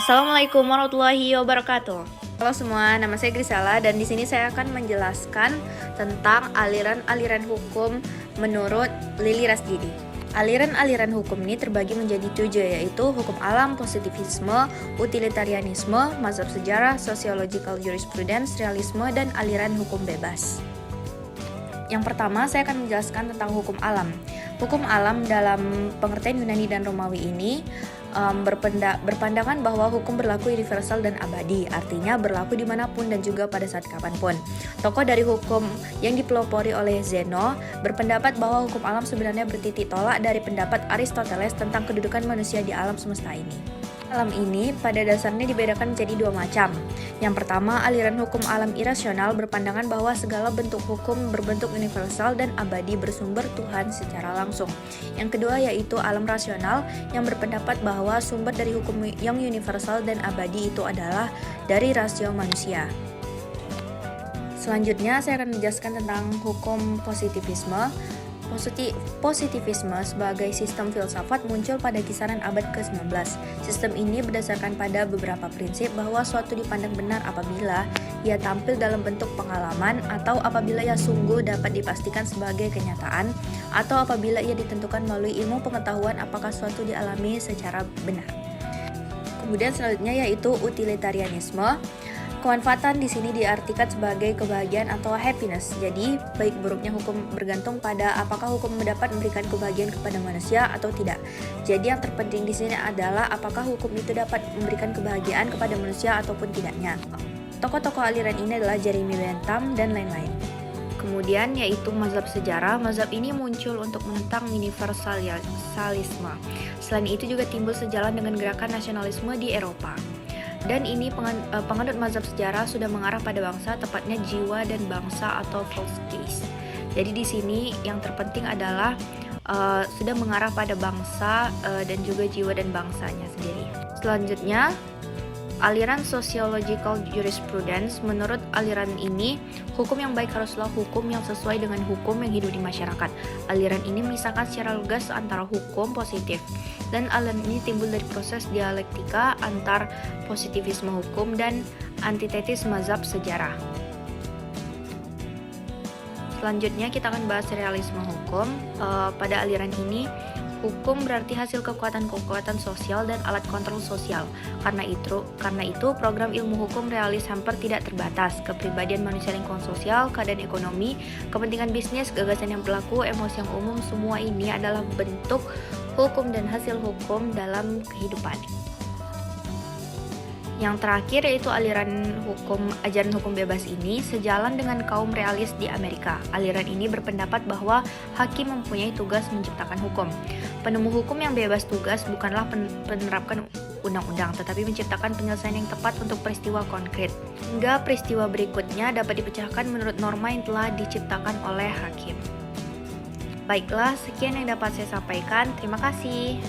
Assalamualaikum warahmatullahi wabarakatuh. Halo semua, nama saya Grisela dan di sini saya akan menjelaskan tentang aliran-aliran hukum menurut Lily Rasdidi. Aliran-aliran hukum ini terbagi menjadi 7, yaitu hukum alam, positivisme, utilitarianisme, mazhab sejarah, sociological jurisprudence, realisme, dan aliran hukum bebas. Yang pertama, saya akan menjelaskan tentang hukum alam. Hukum alam dalam pengertian Yunani dan Romawi ini berpandangan bahwa hukum berlaku universal dan abadi, artinya berlaku dimanapun dan juga pada saat kapanpun. Tokoh dari hukum yang dipelopori oleh Zeno berpendapat bahwa hukum alam sebenarnya bertitik tolak dari pendapat Aristoteles tentang kedudukan manusia di alam semesta ini. Alam ini pada dasarnya dibedakan menjadi 2 macam. Yang pertama, aliran hukum alam irasional berpandangan bahwa segala bentuk hukum berbentuk universal dan abadi bersumber Tuhan secara langsung. Yang kedua yaitu alam rasional yang berpendapat bahwa sumber dari hukum yang universal dan abadi itu adalah dari rasio manusia. Selanjutnya saya akan menjelaskan tentang hukum positivisme. Positivisme sebagai sistem filsafat muncul pada kisaran abad ke-19. Sistem ini berdasarkan pada beberapa prinsip bahwa suatu dipandang benar apabila ia tampil dalam bentuk pengalaman atau apabila ia sungguh dapat dipastikan sebagai kenyataan atau apabila ia ditentukan melalui ilmu pengetahuan apakah suatu dialami secara benar. Kemudian selanjutnya yaitu utilitarianisme. Kemanfaatan di sini diartikan sebagai kebahagiaan atau happiness. Jadi, baik buruknya hukum bergantung pada apakah hukum dapat memberikan kebahagiaan kepada manusia atau tidak. Jadi, yang terpenting di sini adalah apakah hukum itu dapat memberikan kebahagiaan kepada manusia ataupun tidaknya. Tokoh-tokoh aliran ini adalah Jeremy Bentham dan lain-lain. Kemudian yaitu mazhab sejarah. Mazhab ini muncul untuk menentang universalisme. Selain itu juga timbul sejalan dengan gerakan nasionalisme di Eropa. Dan ini penganut mazhab sejarah sudah mengarah pada bangsa, tepatnya jiwa dan bangsa atau Volksgeist. Jadi di sini yang terpenting adalah sudah mengarah pada bangsa dan juga jiwa dan bangsanya sendiri. Selanjutnya, aliran sociological jurisprudence. Menurut aliran ini, hukum yang baik haruslah hukum yang sesuai dengan hukum yang hidup di masyarakat. Aliran ini memisahkan secara lugas antara hukum positif, dan aliran ini timbul dari proses dialektika antar positivisme hukum dan antitesis mazhab sejarah. Selanjutnya kita akan bahas realisme hukum. Pada aliran ini, hukum berarti hasil kekuatan-kekuatan sosial dan alat kontrol sosial. Karena itu program ilmu hukum realis hampir tidak terbatas. Kepribadian manusia, lingkungan sosial, keadaan ekonomi, kepentingan bisnis, gagasan yang berlaku, emosi yang umum, semua ini adalah bentuk hukum dan hasil hukum dalam kehidupan. Yang terakhir yaitu ajaran hukum bebas ini sejalan dengan kaum realis di Amerika. Aliran ini berpendapat bahwa hakim mempunyai tugas menciptakan hukum. Penemu hukum yang bebas tugas bukanlah penerapkan undang-undang, tetapi menciptakan penyelesaian yang tepat untuk peristiwa konkret. Hingga peristiwa berikutnya dapat dipecahkan menurut norma yang telah diciptakan oleh hakim. Baiklah, sekian yang dapat saya sampaikan. Terima kasih.